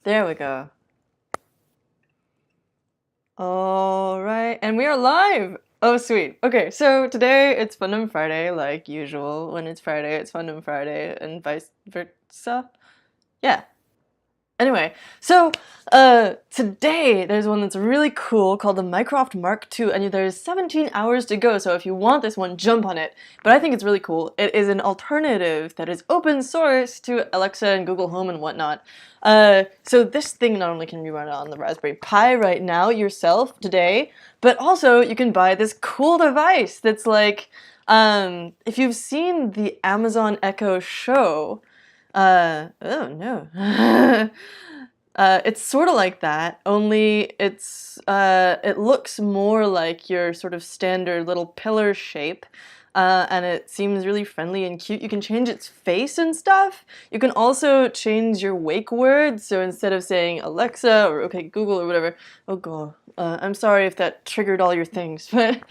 There we go. All right, and we are live. Oh, sweet. Okay, so today it's Fundum Friday, like usual. When it's Friday, it's Fundum Friday, and vice versa. Yeah. Anyway, so today there's one that's really cool called the Mycroft Mark II, and there's 17 hours to go, so if you want this one, jump on it. But I think it's really cool. It is an alternative that is open source to Alexa and Google Home and whatnot. So this thing not only can be run on the Raspberry Pi right now yourself today, but also you can buy this cool device that's like, if you've seen the Amazon Echo show, oh no. It's sort of like that, only it looks more like your sort of standard little pillar shape, and it seems really friendly and cute. You can change its face and stuff. You can also change your wake words, so instead of saying Alexa or okay Google or whatever, oh god, I'm sorry if that triggered all your things, but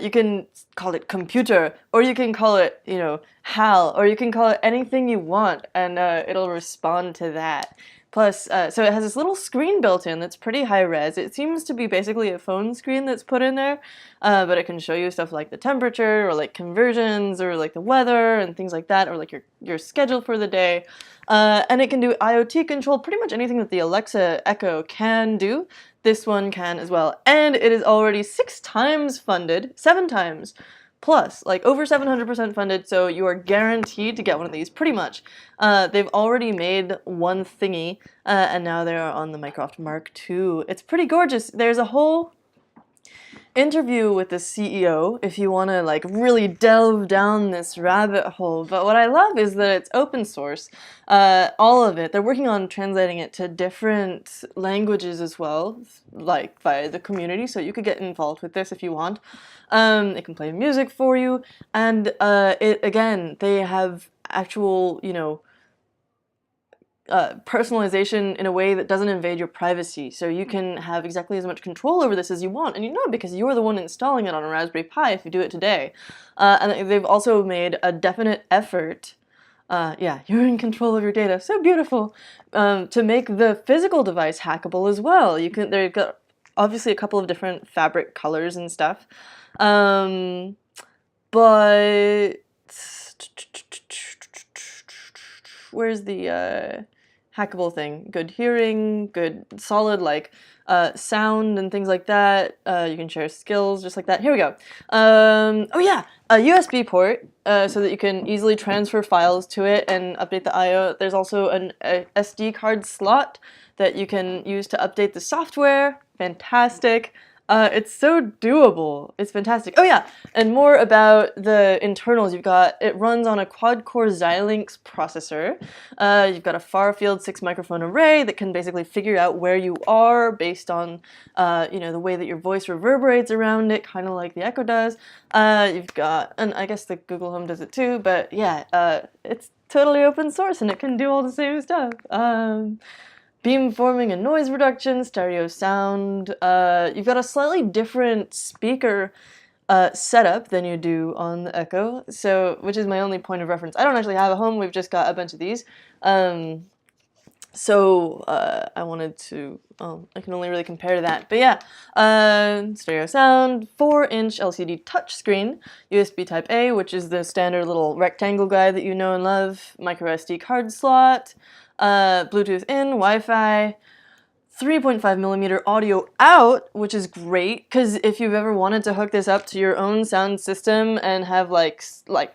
you can call it computer, or you can call it, you know, HAL, or you can call it anything you want, and it'll respond to that. Plus, so it has this little screen built in that's pretty high res. It seems to be basically a phone screen that's put in there, but it can show you stuff like the temperature, or like conversions, or like the weather, and things like that, or like your schedule for the day. And it can do IoT control, pretty much anything that the Alexa Echo can do. This one can as well. And it is already 6 times funded, 7 times plus, like over 700% funded, so you are guaranteed to get one of these, pretty much. They've already made one thingy, and now they are on the Mycroft Mark II. It's pretty gorgeous. There's a whole interview with the CEO if you want to like really delve down this rabbit hole. But what I love is that it's open source, all of it. They're working on translating it to different languages as well, like via the community, so you could get involved with this if you want. It can play music for you, and it again, they have actual, you know, personalization in a way that doesn't invade your privacy, so you can have exactly as much control over this as you want, and you know, because you're the one installing it on a Raspberry Pi if you do it today. And they've also made a definite effort, yeah, you're in control of your data, so beautiful, to make the physical device hackable as well. They've got obviously a couple of different fabric colors and stuff, but where's the hackable thing? Good hearing, good solid like sound and things like that. You can share skills just like that. Here we go. Oh yeah, a USB port so that you can easily transfer files to it and update the I/O. There's also a SD card slot that you can use to update the software. Fantastic. It's so doable. It's fantastic. Oh yeah, and more about the internals. It runs on a quad-core Xilinx processor. You've got a far-field 6-microphone array that can basically figure out where you are based on, you know, the way that your voice reverberates around it, kind of like the Echo does. You've got, and I guess the Google Home does it too, but yeah, it's totally open source and it can do all the same stuff. Beamforming and noise reduction, stereo sound. You've got a slightly different speaker setup than you do on the Echo, so which is my only point of reference. I don't actually have a home. We've just got a bunch of these. So I wanted to. I can only really compare to that. But yeah, stereo sound, 4-inch LCD touchscreen, USB Type A, which is the standard little rectangle guy that you know and love. Micro SD card slot. Bluetooth in, Wi-Fi, 3.5mm audio out, which is great, because if you've ever wanted to hook this up to your own sound system and have like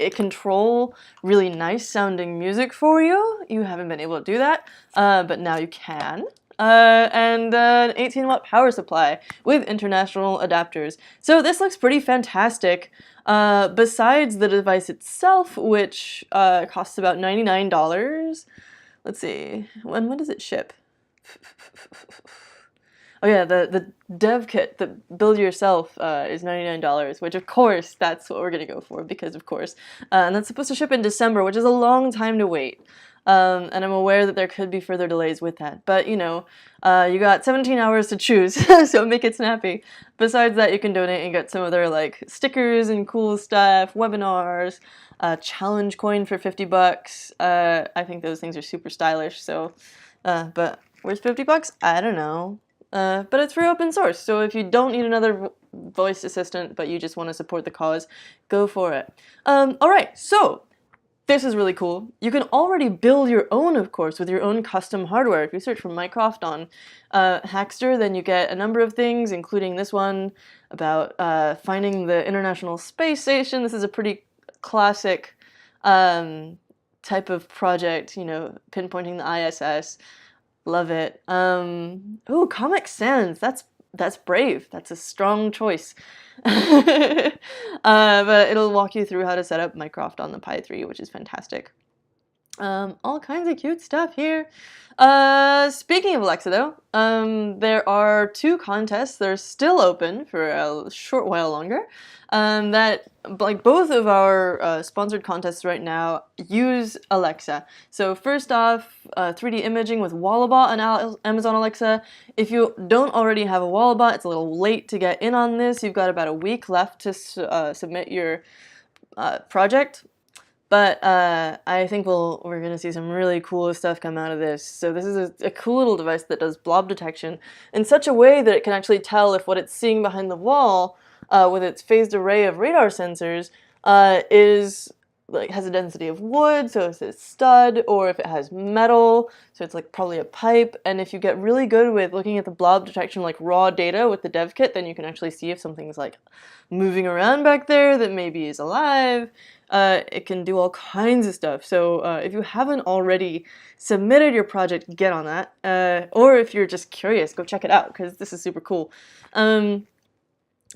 it control really nice sounding music for you, you haven't been able to do that, but now you can. And an 18-watt power supply with international adapters. So this looks pretty fantastic. Besides the device itself, which costs about $99. Let's see, when does it ship? Oh yeah, the dev kit, the build yourself, is $99, which of course that's what we're gonna go for, because of course. And that's supposed to ship in December, which is a long time to wait. And I'm aware that there could be further delays with that, but you know, you got 17 hours to choose, so make it snappy. Besides that, you can donate and get some other like stickers and cool stuff, webinars, challenge coin for $50. I think those things are super stylish, so, but Where's $50? I don't know. But it's free open source, so if you don't need another voice assistant, but you just want to support the cause, go for it. All right, so this is really cool. You can already build your own, of course, with your own custom hardware. If you search for Mycroft on Hackster, then you get a number of things, including this one about finding the International Space Station. This is a pretty classic type of project, you know, pinpointing the ISS. Love it. Ooh, Comic Sans. That's brave. That's a strong choice. But it'll walk you through how to set up Mycroft on the Pi 3, which is fantastic. All kinds of cute stuff here. Speaking of Alexa, though, there are 2 contests that are still open for a short while longer. That, like, both of our sponsored contests right now use Alexa. So first off, 3D imaging with Wallabot and Amazon Alexa. If you don't already have a Wallabot, it's a little late to get in on this. You've got about a week left to submit your project. But I think we're going to see some really cool stuff come out of this. So this is a cool little device that does blob detection in such a way that it can actually tell if what it's seeing behind the wall with its phased array of radar sensors is like has a density of wood, so if it's stud, or if it has metal, so it's like probably a pipe. And if you get really good with looking at the blob detection like raw data with the dev kit, then you can actually see if something's like moving around back there that maybe is alive. It can do all kinds of stuff. So if you haven't already submitted your project, get on that. Or if you're just curious, go check it out because this is super cool.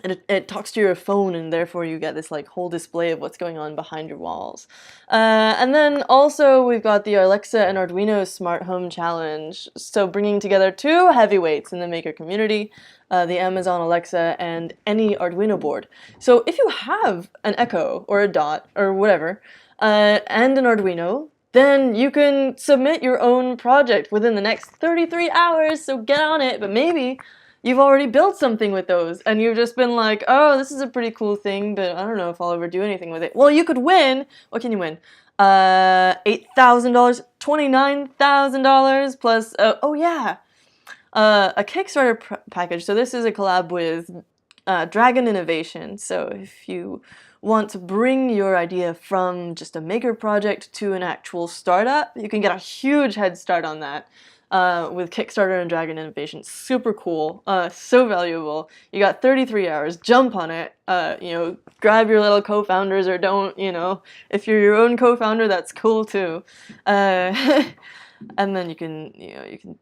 And it talks to your phone, and therefore you get this like whole display of what's going on behind your walls. And then also we've got the Alexa and Arduino Smart Home Challenge. So bringing together 2 heavyweights in the maker community, the Amazon Alexa and any Arduino board. So if you have an Echo or a Dot or whatever, and an Arduino, then you can submit your own project within the next 33 hours, so get on it. But maybe you've already built something with those, and you've just been like, oh, this is a pretty cool thing, but I don't know if I'll ever do anything with it. Well, you could win. What can you win? $8,000, $29,000 plus, oh yeah, a Kickstarter package. So this is a collab with Dragon Innovation. So if you want to bring your idea from just a maker project to an actual startup, you can get a huge head start on that. With Kickstarter and Dragon Innovation. Super cool, so valuable. You got 33 hours, jump on it, you know, grab your little co-founders or don't, you know, if you're your own co-founder, that's cool too. And then you can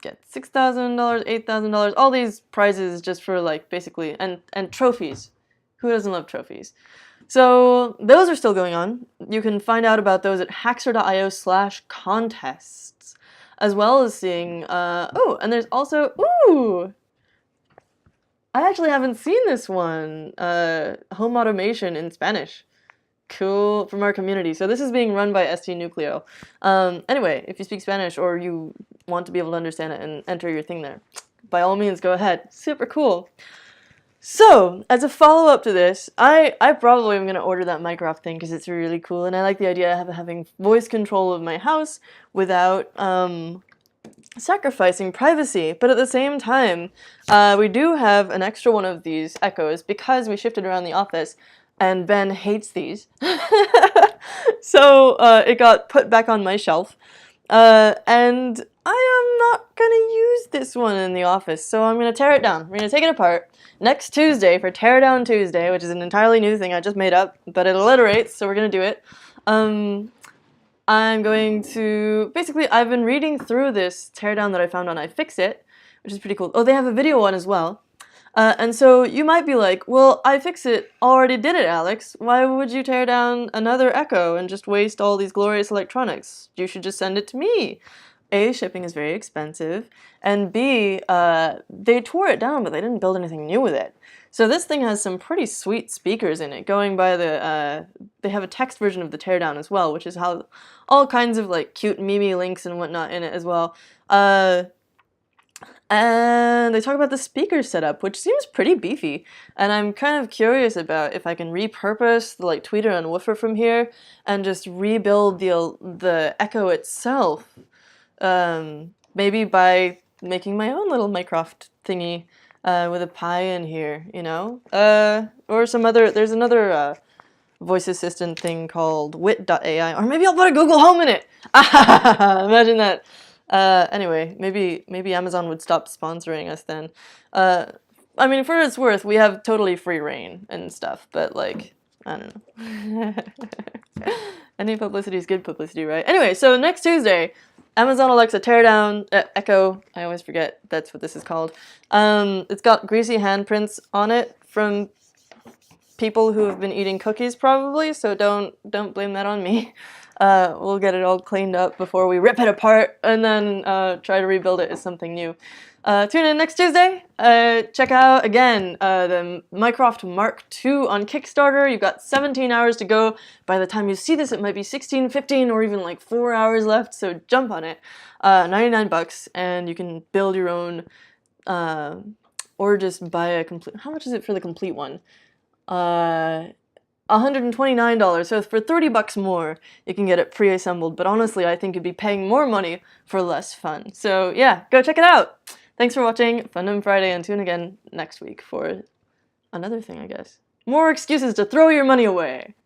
get $6,000, $8,000, all these prizes just for like basically, and trophies. Who doesn't love trophies? So those are still going on. You can find out about those at Hackster.io/contests. As well as seeing, oh, and there's also, ooh, I actually haven't seen this one, home automation in Spanish. Cool, from our community. So this is being run by ST Nucleo. Anyway, if you speak Spanish or you want to be able to understand it and enter your thing there, by all means, go ahead. Super cool. So, as a follow-up to this, I probably am going to order that Mycroft thing because it's really cool, and I like the idea of having voice control of my house without sacrificing privacy. But at the same time, we do have an extra one of these Echoes because we shifted around the office, and Ben hates these. So it got put back on my shelf. And I am not going to use this one in the office, so I'm going to tear it down. We're going to take it apart next Tuesday for Tear Down Tuesday, which is an entirely new thing I just made up, but it alliterates, so we're going to do it. I'm going to, basically, I've been reading through this teardown that I found on iFixit, which is pretty cool. Oh, they have a video one as well. And so you might be like, well, iFixit already did it, Alex. Why would you tear down another Echo and just waste all these glorious electronics? You should just send it to me. A, shipping is very expensive, and B, they tore it down, but they didn't build anything new with it. So this thing has some pretty sweet speakers in it, going by the, they have a text version of the teardown as well, which is how all kinds of like cute meme links and whatnot in it as well. And they talk about the speaker setup, which seems pretty beefy. And I'm kind of curious about if I can repurpose the like tweeter and woofer from here and just rebuild the Echo itself. Maybe by making my own little Mycroft thingy with a pie in here, you know? Or some other, there's another voice assistant thing called Wit.ai, or maybe I'll put a Google Home in it. Imagine that. Anyway, maybe Amazon would stop sponsoring us then. I mean, for what it's worth, we have totally free reign and stuff, but like, I don't know. Any publicity is good publicity, right? Anyway, so next Tuesday, Amazon Alexa Teardown Echo. I always forget that's what this is called. It's got greasy handprints on it from people who have been eating cookies probably, so don't blame that on me. We'll get it all cleaned up before we rip it apart and then try to rebuild it as something new. Tune in next Tuesday. Check out, again, the Mycroft Mark II on Kickstarter. You've got 17 hours to go. By the time you see this, it might be 16, 15, or even like 4 hours left, so jump on it. 99 bucks, and you can build your own, or just buy a complete... How much is it for the complete one? $129, so for 30 bucks more, you can get it pre-assembled, but honestly, I think you'd be paying more money for less fun. So yeah, go check it out! Thanks for watching Fundum Friday, and tune again next week for another thing, I guess. More excuses to throw your money away!